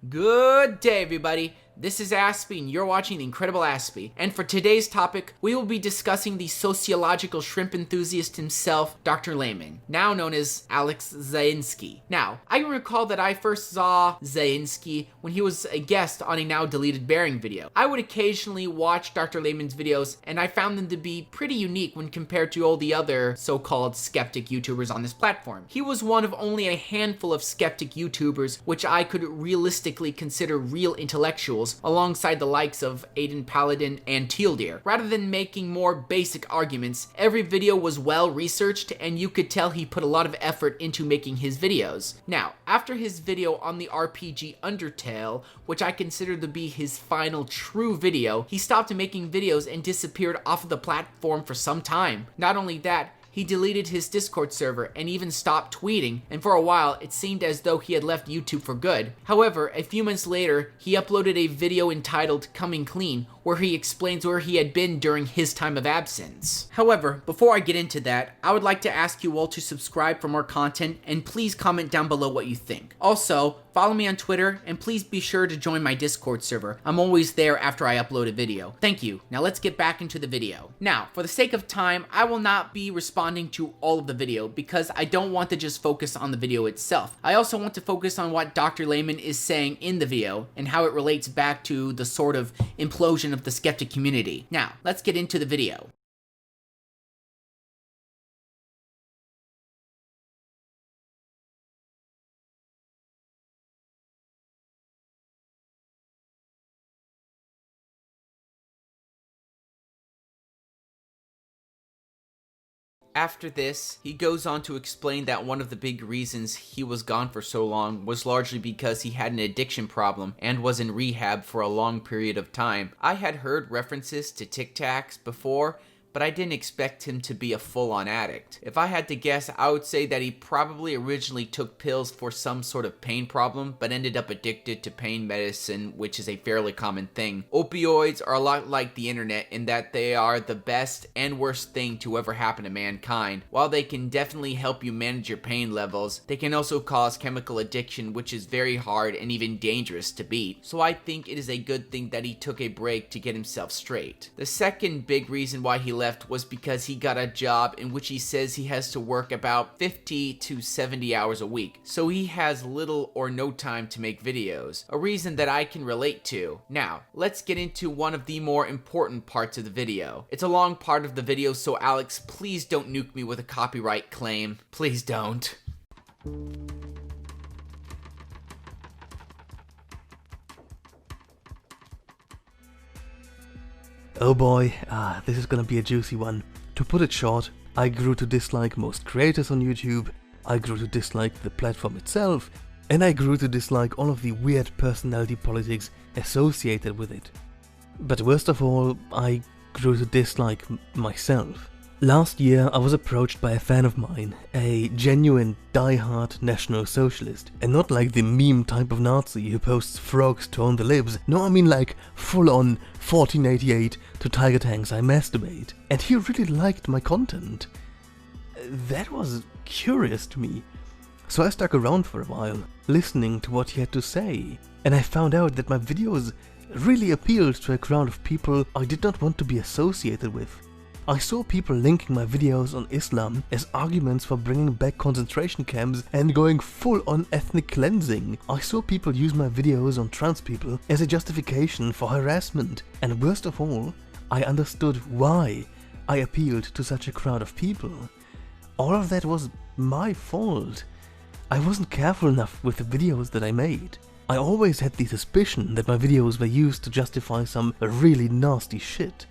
Good day, everybody. This is Aspie, and you're watching The Incredible Aspie. And for today's topic, we will be discussing the sociological shrimp enthusiast himself, Dr. Layman, now known as Alex Zainski. Now, I can recall that I first saw Zainski when he was a guest on a now deleted Bearing video. I would occasionally watch Dr. Layman's videos, and I found them to be pretty unique when compared to all the other so-called skeptic YouTubers on this platform. He was one of only a handful of skeptic YouTubers which I could realistically consider real intellectuals, alongside the likes of Aiden Paladin and Tealdeer. Rather than making more basic arguments, every video was well researched, and you could tell he put a lot of effort into making his videos. Now, after his video on the RPG Undertale, which I consider to be his final true video, he stopped making videos and disappeared off of the platform for some time. Not only that, he deleted his Discord server and even stopped tweeting, and for a while it seemed as though he had left YouTube for good. However, a few months later, he uploaded a video entitled Coming Clean, where he explains where he had been during his time of absence. However, before I get into that, I would like to ask you all to subscribe for more content, and please comment down below what you think. Also, follow me on Twitter, and please be sure to join my Discord server. I'm always there after I upload a video. Thank you. Now let's get back into the video. Now, for the sake of time, I will not be responding to all of the video because I don't want to just focus on the video itself. I also want to focus on what Dr. Layman is saying in the video and how it relates back to the sort of implosion of the skeptic community. Now, let's get into the video. After this, he goes on to explain that one of the big reasons he was gone for so long was largely because he had an addiction problem and was in rehab for a long period of time. I had heard references to Tic Tacs before, but I didn't expect him to be a full-on addict. If I had to guess, I would say that he probably originally took pills for some sort of pain problem, but ended up addicted to pain medicine, which is a fairly common thing. Opioids are a lot like the internet in that they are the best and worst thing to ever happen to mankind. While they can definitely help you manage your pain levels, they can also cause chemical addiction, which is very hard and even dangerous to beat. So I think it is a good thing that he took a break to get himself straight. The second big reason why he left was because he got a job in which he says he has to work about 50 to 70 hours a week, so he has little or no time to make videos, a reason that I can relate to. Now, let's get into one of the more important parts of the video. It's a long part of the video, so Alex, please don't nuke me with a copyright claim. Please don't. Oh boy, this is gonna be a juicy one. To put it short, I grew to dislike most creators on YouTube, I grew to dislike the platform itself, and I grew to dislike all of the weird personality politics associated with it. But worst of all, I grew to dislike myself. Last year I was approached by a fan of mine, a genuine die-hard National Socialist, and not like the meme type of Nazi who posts frogs to on the libs. No, I mean like full-on 1488 to Tiger Tanks I masturbate. And he really liked my content. That was curious to me. So I stuck around for a while, listening to what he had to say. And I found out that my videos really appealed to a crowd of people I did not want to be associated with. I saw people linking my videos on Islam as arguments for bringing back concentration camps and going full on ethnic cleansing. I saw people use my videos on trans people as a justification for harassment. And worst of all, I understood why I appealed to such a crowd of people. All of that was my fault. I wasn't careful enough with the videos that I made. I always had the suspicion that my videos were used to justify some really nasty shit.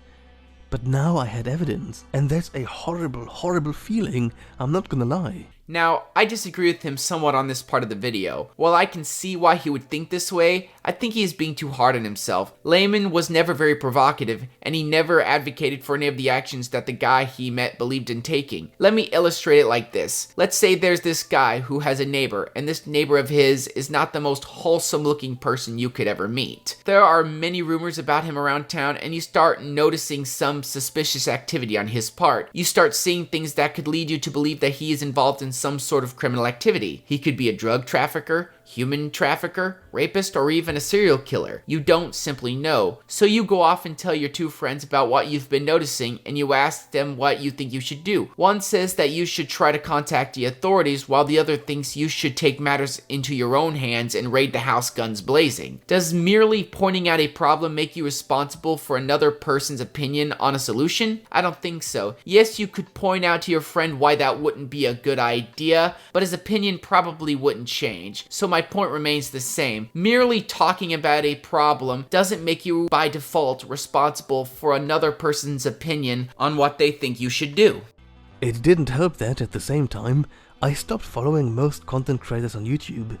But now I had evidence, and that's a horrible, horrible feeling, I'm not gonna lie. Now, I disagree with him somewhat on this part of the video. While I can see why he would think this way, I think he is being too hard on himself. Layman was never very provocative, and he never advocated for any of the actions that the guy he met believed in taking. Let me illustrate it like this. Let's say there's this guy who has a neighbor, and this neighbor of his is not the most wholesome looking person you could ever meet. There are many rumors about him around town, and you start noticing some suspicious activity on his part. You start seeing things that could lead you to believe that he is involved in some sort of criminal activity. He could be a drug trafficker, human trafficker, rapist, or even a serial killer? You don't simply know. So you go off and tell your two friends about what you've been noticing, and you ask them what you think you should do. One says that you should try to contact the authorities, while the other thinks you should take matters into your own hands and raid the house guns blazing. Does merely pointing out a problem make you responsible for another person's opinion on a solution? I don't think so. Yes, you could point out to your friend why that wouldn't be a good idea, but his opinion probably wouldn't change. So my point remains the same. Merely talking about a problem doesn't make you by default responsible for another person's opinion on what they think you should do. It didn't help that at the same time, I stopped following most content creators on YouTube.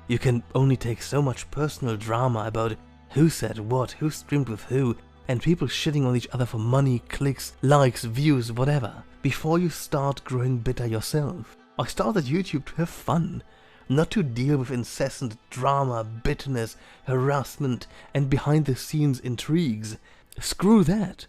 You can only take so much personal drama about who said what, who streamed with who, and people shitting on each other for money, clicks, likes, views, whatever, before you start growing bitter yourself. I started YouTube to have fun, not to deal with incessant drama, bitterness, harassment, and behind-the-scenes intrigues. Screw that.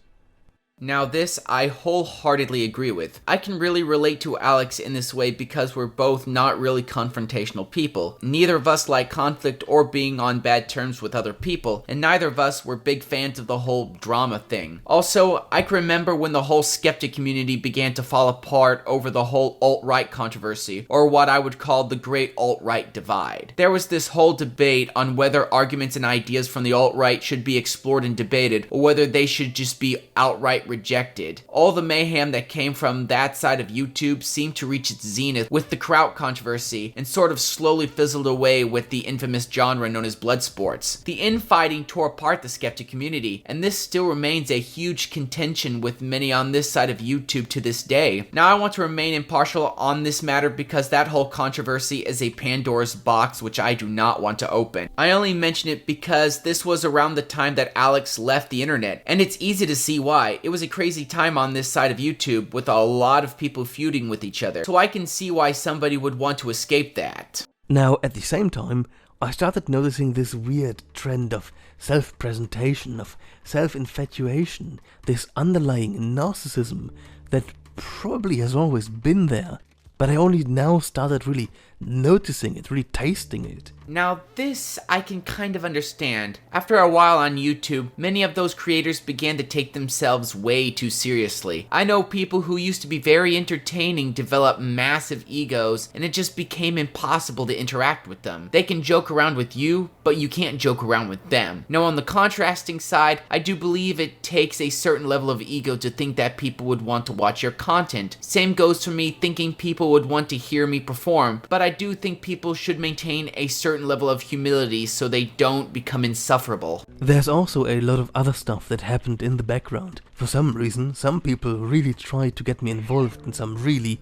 Now this I wholeheartedly agree with. I can really relate to Alex in this way because we're both not really confrontational people. Neither of us like conflict or being on bad terms with other people, and neither of us were big fans of the whole drama thing. Also, I can remember when the whole skeptic community began to fall apart over the whole alt-right controversy, or what I would call the great alt-right divide. There was this whole debate on whether arguments and ideas from the alt-right should be explored and debated, or whether they should just be outright rejected. All the mayhem that came from that side of YouTube seemed to reach its zenith with the Kraut controversy and sort of slowly fizzled away with the infamous genre known as blood sports. The infighting tore apart the skeptic community, and this still remains a huge contention with many on this side of YouTube to this day. Now I want to remain impartial on this matter because that whole controversy is a Pandora's box which I do not want to open. I only mention it because this was around the time that Alex left the internet, and it's easy to see why. It was a crazy time on this side of YouTube with a lot of people feuding with each other, so I can see why somebody would want to escape that. Now, at the same time, I started noticing this weird trend of self-presentation, of self-infatuation, this underlying narcissism that probably has always been there, but I only now started really noticing it, really tasting it. Now this I can kind of understand. After a while on YouTube, many of those creators began to take themselves way too seriously. I know people who used to be very entertaining develop massive egos, and it just became impossible to interact with them. They can joke around with you, but you can't joke around with them. Now on the contrasting side, I do believe it takes a certain level of ego to think that people would want to watch your content. Same goes for me thinking people would want to hear me perform, but I do think people should maintain a certain level of humility so they don't become insufferable. There's also a lot of other stuff that happened in the background. For some reason, some people really tried to get me involved in some really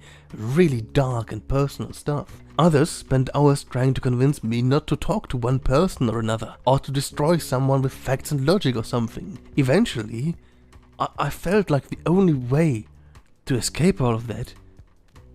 dark and personal stuff. Others spent hours trying to convince me not to talk to one person or another, or to destroy someone with facts and logic or something. Eventually, I felt like the only way to escape all of that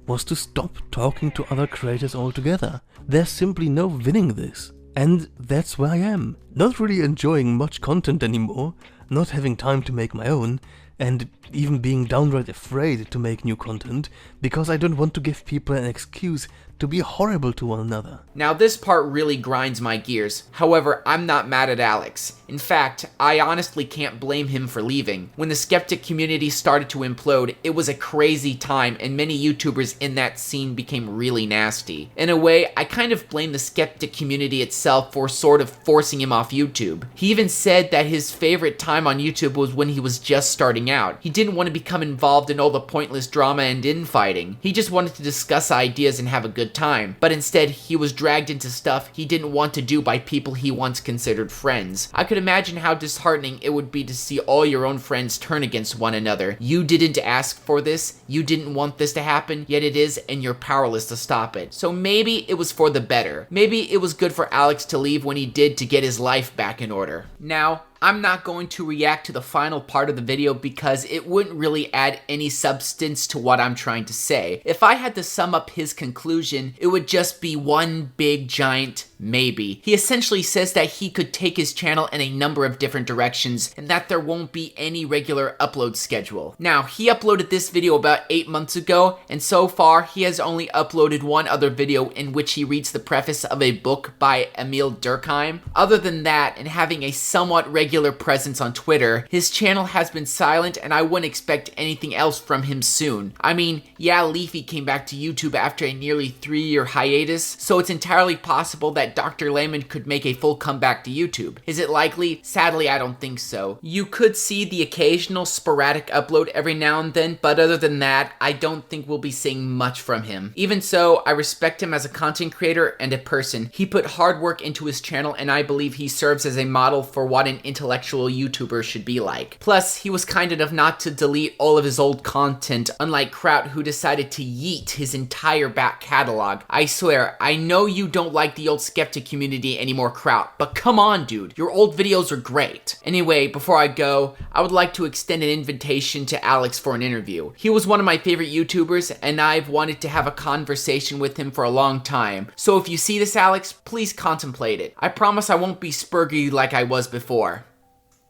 was to stop talking to other creators altogether. There's simply no winning this. And that's where I am. Not really enjoying much content anymore, not having time to make my own, and even being downright afraid to make new content, because I don't want to give people an excuse to be horrible to one another. Now this part really grinds my gears. However, I'm not mad at Alex. In fact, I honestly can't blame him for leaving. When the skeptic community started to implode, it was a crazy time and many YouTubers in that scene became really nasty. In a way, I kind of blame the skeptic community itself for sort of forcing him off YouTube. He even said that his favorite time on YouTube was when he was just starting out. He didn't want to become involved in all the pointless drama and infighting. He just wanted to discuss ideas and have a good time, but instead he was dragged into stuff he didn't want to do by people he once considered friends. I could imagine how disheartening it would be to see all your own friends turn against one another. You didn't ask for this, you didn't want this to happen, yet it is, and you're powerless to stop it. So maybe it was for the better. Maybe it was good for Alex to leave when he did to get his life back in order. Now, I'm not going to react to the final part of the video because it wouldn't really add any substance to what I'm trying to say. If I had to sum up his conclusion, it would just be one big giant maybe. He essentially says that he could take his channel in a number of different directions and that there won't be any regular upload schedule. Now, he uploaded this video about 8 months ago, and so far he has only uploaded one other video in which he reads the preface of a book by Emil Durkheim. Other than that, and having a somewhat regular presence on Twitter, his channel has been silent and I wouldn't expect anything else from him soon. I mean, yeah, Leafy came back to YouTube after a nearly 3-year hiatus, so it's entirely possible that Dr. Layman could make a full comeback to YouTube. Is it likely? Sadly, I don't think so. You could see the occasional sporadic upload every now and then, but other than that, I don't think we'll be seeing much from him. Even so, I respect him as a content creator and a person. He put hard work into his channel and I believe he serves as a model for what an intellectual YouTuber should be like. Plus, he was kind enough not to delete all of his old content, unlike Kraut, who decided to yeet his entire back catalog. I swear, I know you don't like the old skeptic community anymore, Kraut, but come on, dude. Your old videos are great. Anyway, before I go, I would like to extend an invitation to Alex for an interview. He was one of my favorite YouTubers, and I've wanted to have a conversation with him for a long time. So if you see this, Alex, please contemplate it. I promise I won't be spurgy like I was before.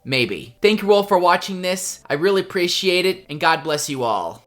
Maybe. Thank you all for watching this. I really appreciate it, and God bless you all.